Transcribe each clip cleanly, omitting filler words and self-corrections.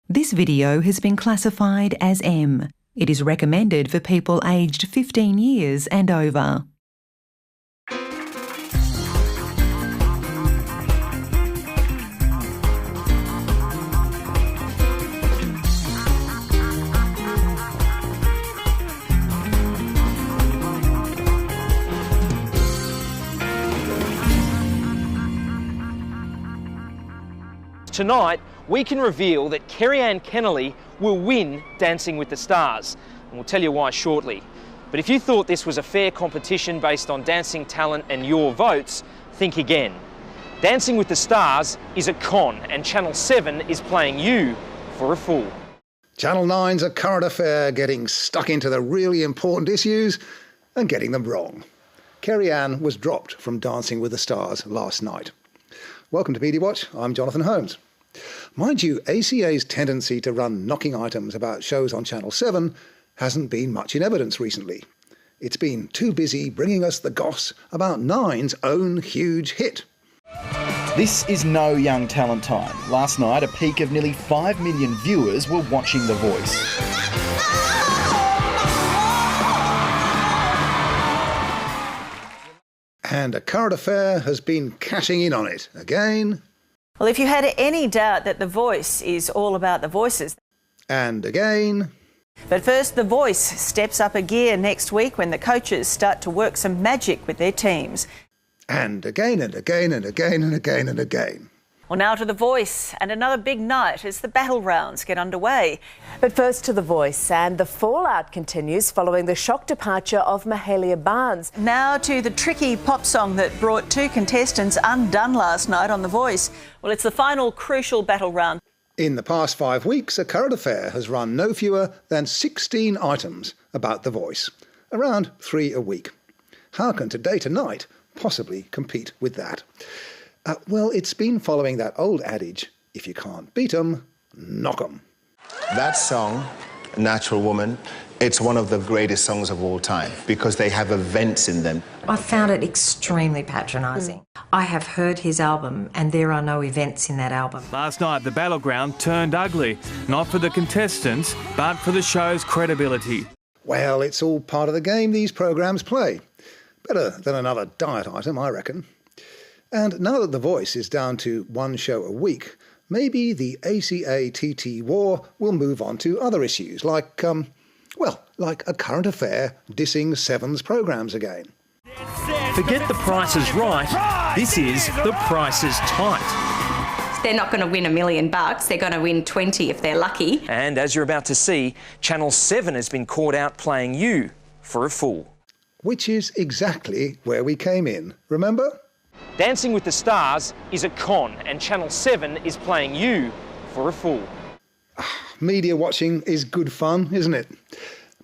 This video has been classified as M. It is recommended for people aged 15 years and over. Tonight, we can reveal that Kerri-Anne Kennerley will win Dancing with the Stars, and we'll tell you why shortly. But if you thought this was a fair competition based on dancing talent and your votes, think again. Dancing with the Stars is a con, and Channel 7 is playing you for a fool. Channel 9's A Current Affair, getting stuck into the really important issues and getting them wrong. Kerri-Anne was dropped from Dancing with the Stars last night. Welcome to Media Watch, I'm Jonathan Holmes. Mind you, ACA's tendency to run knocking items about shows on Channel 7 hasn't been much in evidence recently. It's been too busy bringing us the goss about Nine's own huge hit. This is no young talent time. Last night, a peak of nearly 5 million viewers were watching The Voice. And A Current Affair has been cashing in on it again. Well, if you had any doubt that The Voice is all about the voices. And again. But first, The Voice steps up a gear next week when the coaches start to work some magic with their teams. And again and again and again and again and again. Well, now to The Voice and another big night as the battle rounds get underway. But first to The Voice, and the fallout continues following the shock departure of Mahalia Barnes. Now to the tricky pop song that brought two contestants undone last night on The Voice. Well, it's the final crucial battle round. In the past 5 weeks, A Current Affair has run no fewer than 16 items about The Voice, around 3 a week. How can Today Tonight possibly compete with that? Well, it's been following that old adage, if you can't beat 'em, knock 'em. That song, Natural Woman, it's one of the greatest songs of all time because they have events in them. I found it extremely patronising. I have heard his album and there are no events in that album. Last night, the battleground turned ugly, not for the contestants, but for the show's credibility. Well, it's all part of the game these programmes play. Better than another diet item, I reckon. And now that The Voice is down to 1 show a week, maybe the ACA-TT war will move on to other issues, like A Current Affair dissing Seven's programmes again. Forget The Price is Right, this is The Price is Tight. They're not going to win $1 million, they're going to win 20 if they're lucky. And as you're about to see, Channel 7 has been caught out playing you for a fool. Which is exactly where we came in, remember? Dancing with the Stars is a con, and Channel 7 is playing you for a fool. Media watching is good fun, isn't it?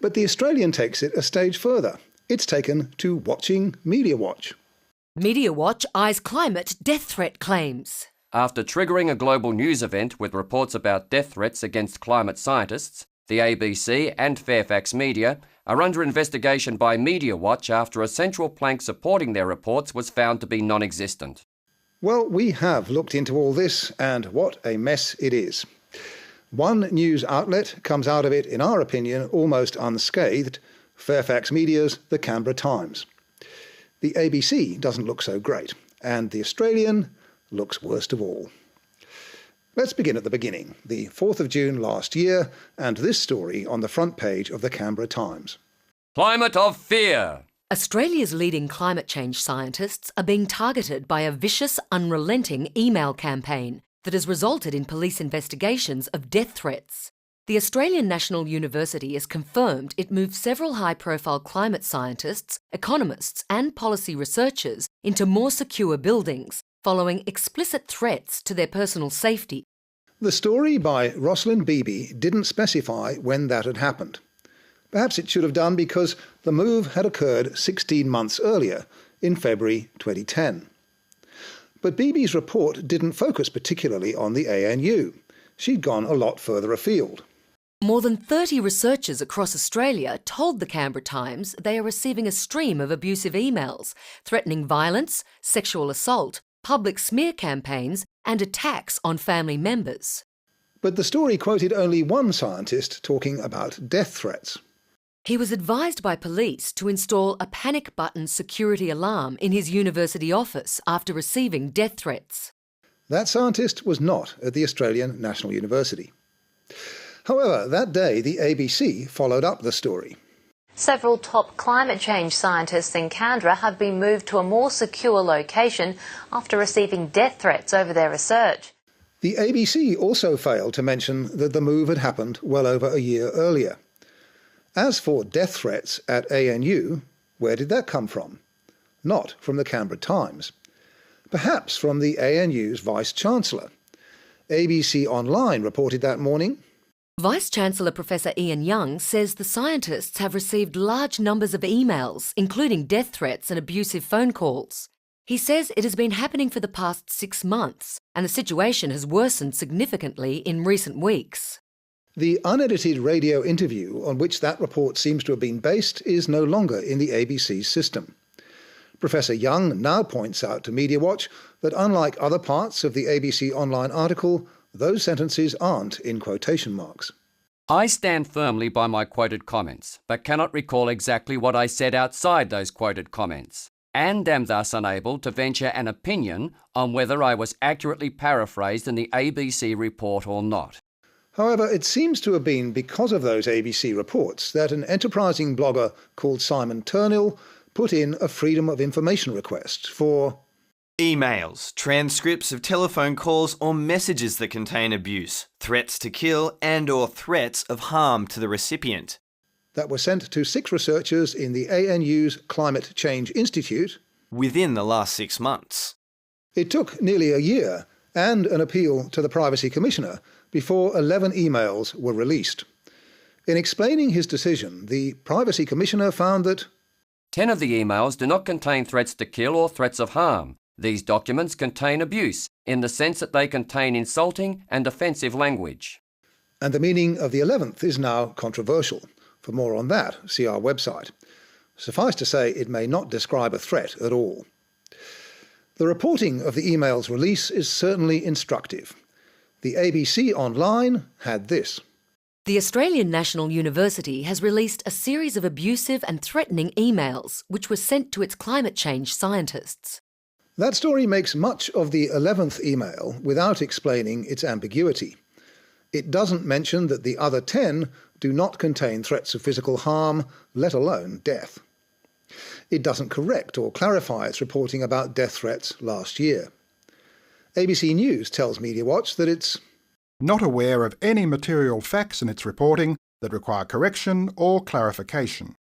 But the Australian takes it a stage further. It's taken to watching Media Watch. Media Watch eyes climate death threat claims. After triggering a global news event with reports about death threats against climate scientists, the ABC and Fairfax Media are under investigation by Media Watch after a central plank supporting their reports was found to be non-existent. Well, we have looked into all this, and what a mess it is. One news outlet comes out of it, in our opinion, almost unscathed: Fairfax Media's The Canberra Times. The ABC doesn't look so great, and The Australian looks worst of all. Let's begin at the beginning, the 4th of June last year, and this story on the front page of the Canberra Times. Climate of fear. Australia's leading climate change scientists are being targeted by a vicious, unrelenting email campaign that has resulted in police investigations of death threats. The Australian National University has confirmed it moved several high-profile climate scientists, economists and policy researchers into more secure buildings, following explicit threats to their personal safety. The story by Rosalind Beebe didn't specify when that had happened. Perhaps it should have done because the move had occurred 16 months earlier, in February 2010. But Beebe's report didn't focus particularly on the ANU. She'd gone a lot further afield. More than 30 researchers across Australia told the Canberra Times they are receiving a stream of abusive emails, threatening violence, sexual assault, public smear campaigns and attacks on family members. But the story quoted only one scientist talking about death threats. He was advised by police to install a panic button security alarm in his university office after receiving death threats. That scientist was not at the Australian National University. However, that day the ABC followed up the story. Several top climate change scientists in Canberra have been moved to a more secure location after receiving death threats over their research. The ABC also failed to mention that the move had happened well over a year earlier. As for death threats at ANU, where did that come from? Not from the Canberra Times. Perhaps from the ANU's Vice-Chancellor. ABC Online reported that morning. Vice-Chancellor Professor Ian Young says the scientists have received large numbers of emails, including death threats and abusive phone calls. He says it has been happening for the past 6 months, and the situation has worsened significantly in recent weeks. The unedited radio interview on which that report seems to have been based is no longer in the ABC's system. Professor Young now points out to Media Watch that unlike other parts of the ABC Online article, those sentences aren't in quotation marks. I stand firmly by my quoted comments, but cannot recall exactly what I said outside those quoted comments, and am thus unable to venture an opinion on whether I was accurately paraphrased in the ABC report or not. However, it seems to have been because of those ABC reports that an enterprising blogger called Simon Turnill put in a Freedom of Information request for emails, transcripts of telephone calls or messages that contain abuse, threats to kill and/or threats of harm to the recipient. That were sent to 6 researchers in the ANU's Climate Change Institute within the last 6 months. It took nearly a year and an appeal to the Privacy Commissioner before 11 emails were released. In explaining his decision, the Privacy Commissioner found that 10 of the emails do not contain threats to kill or threats of harm. These documents contain abuse, in the sense that they contain insulting and offensive language. And the meaning of the 11th is now controversial. For more on that, see our website. Suffice to say, it may not describe a threat at all. The reporting of the email's release is certainly instructive. The ABC Online had this. The Australian National University has released a series of abusive and threatening emails which were sent to its climate change scientists. That story makes much of the 11th email without explaining its ambiguity. It doesn't mention that the other 10 do not contain threats of physical harm, let alone death. It doesn't correct or clarify its reporting about death threats last year. ABC News tells Media Watch that it's not aware of any material facts in its reporting that require correction or clarification.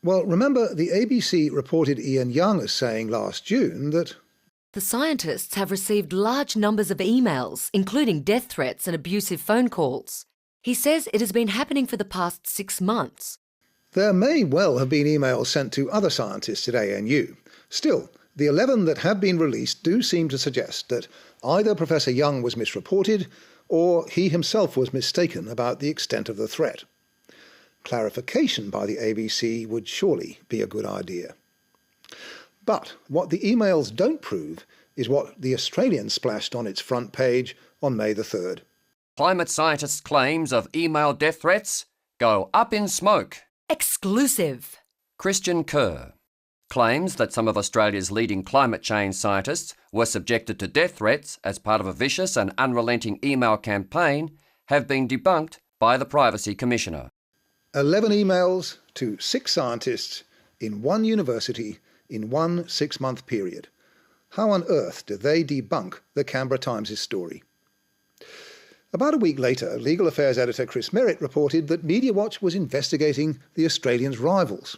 Well, remember, the ABC reported Ian Young as saying last June that the scientists have received large numbers of emails, including death threats and abusive phone calls. He says it has been happening for the past 6 months. There may well have been emails sent to other scientists at ANU. Still, the 11 that have been released do seem to suggest that either Professor Young was misreported or he himself was mistaken about the extent of the threat. Clarification by the ABC would surely be a good idea. But what the emails don't prove is what The Australian splashed on its front page on May the 3rd. Climate scientists' claims of email death threats go up in smoke. Exclusive. Christian Kerr claims that some of Australia's leading climate change scientists were subjected to death threats as part of a vicious and unrelenting email campaign have been debunked by the Privacy Commissioner. 11 emails to 6 scientists in one university in one 6-month period. How on earth do they debunk the Canberra Times' story? About a week later, Legal Affairs editor Chris Merritt reported that Media Watch was investigating the Australian's rivals.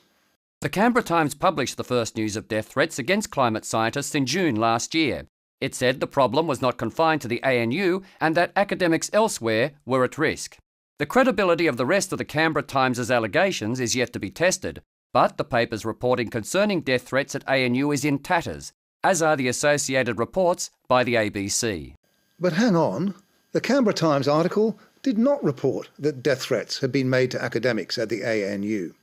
The Canberra Times published the first news of death threats against climate scientists in June last year. It said the problem was not confined to the ANU and that academics elsewhere were at risk. The credibility of the rest of the Canberra Times' allegations is yet to be tested, but the paper's reporting concerning death threats at ANU is in tatters, as are the associated reports by the ABC. But hang on, the Canberra Times article did not report that death threats had been made to academics at the ANU.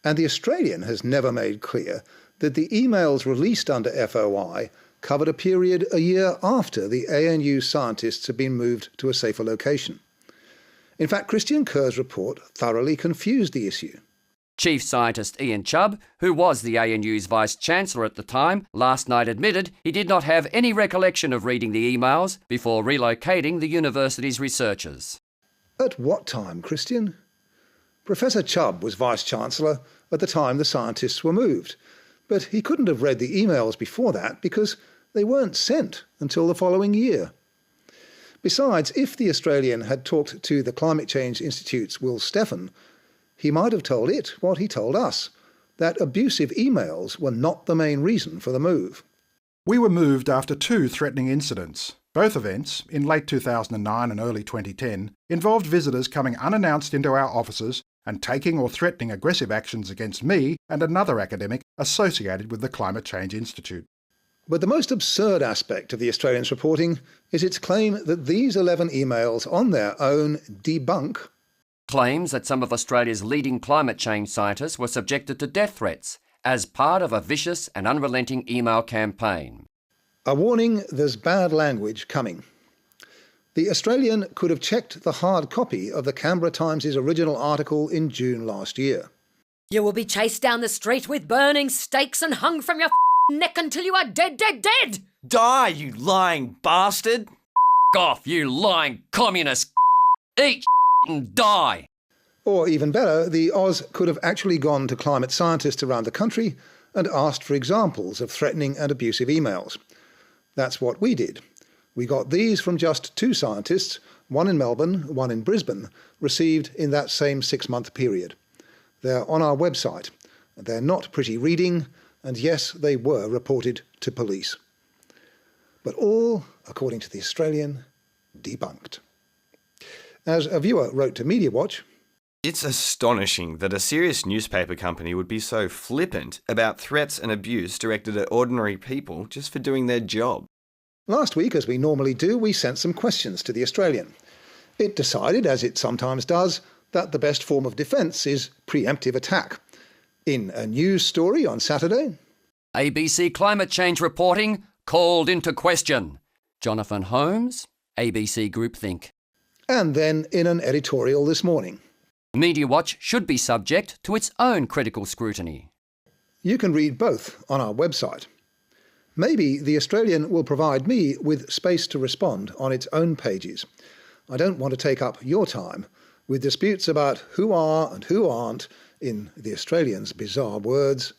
And the Australian has never made clear that the emails released under FOI covered a period a year after the ANU scientists had been moved to a safer location. In fact, Christian Kerr's report thoroughly confused the issue. Chief Scientist Ian Chubb, who was the ANU's Vice-Chancellor at the time, last night admitted he did not have any recollection of reading the emails before relocating the university's researchers. At what time, Christian? Professor Chubb was Vice-Chancellor at the time the scientists were moved, but he couldn't have read the emails before that because they weren't sent until the following year. Besides, if the Australian had talked to the Climate Change Institute's Will Steffen, he might have told it what he told us, that abusive emails were not the main reason for the move. We were moved after 2 threatening incidents. Both events, in late 2009 and early 2010, involved visitors coming unannounced into our offices and taking or threatening aggressive actions against me and another academic associated with the Climate Change Institute. But the most absurd aspect of the Australian's reporting is its claim that these 11 emails on their own debunk claims that some of Australia's leading climate change scientists were subjected to death threats as part of a vicious and unrelenting email campaign. A warning, there's bad language coming. The Australian could have checked the hard copy of the Canberra Times' original article in June last year. You will be chased down the street with burning stakes and hung from your neck until you are dead, dead, dead! Die, you lying bastard! Off, you lying communist! Eat and die! Or even better, the Oz could have actually gone to climate scientists around the country and asked for examples of threatening and abusive emails. That's what we did. We got these from just 2 scientists, one in Melbourne, one in Brisbane, received in that same 6-month period. They're on our website. They're not pretty reading, and yes, they were reported to police. But all, according to the Australian, debunked. As a viewer wrote to Media Watch, it's astonishing that a serious newspaper company would be so flippant about threats and abuse directed at ordinary people just for doing their job. Last week, as we normally do, we sent some questions to the Australian. It decided, as it sometimes does, that the best form of defence is preemptive attack. In a news story on Saturday, ABC climate change reporting called into question. Jonathan Holmes, ABC Groupthink. And then in an editorial this morning, Media Watch should be subject to its own critical scrutiny. You can read both on our website. Maybe the Australian will provide me with space to respond on its own pages. I don't want to take up your time with disputes about who are and who aren't, in the Australian's bizarre words,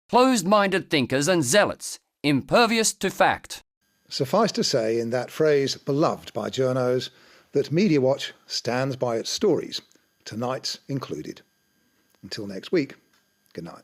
closed-minded thinkers and zealots, impervious to fact. Suffice to say, in that phrase beloved by journos, that Media Watch stands by its stories, tonight's included. Until next week, good night.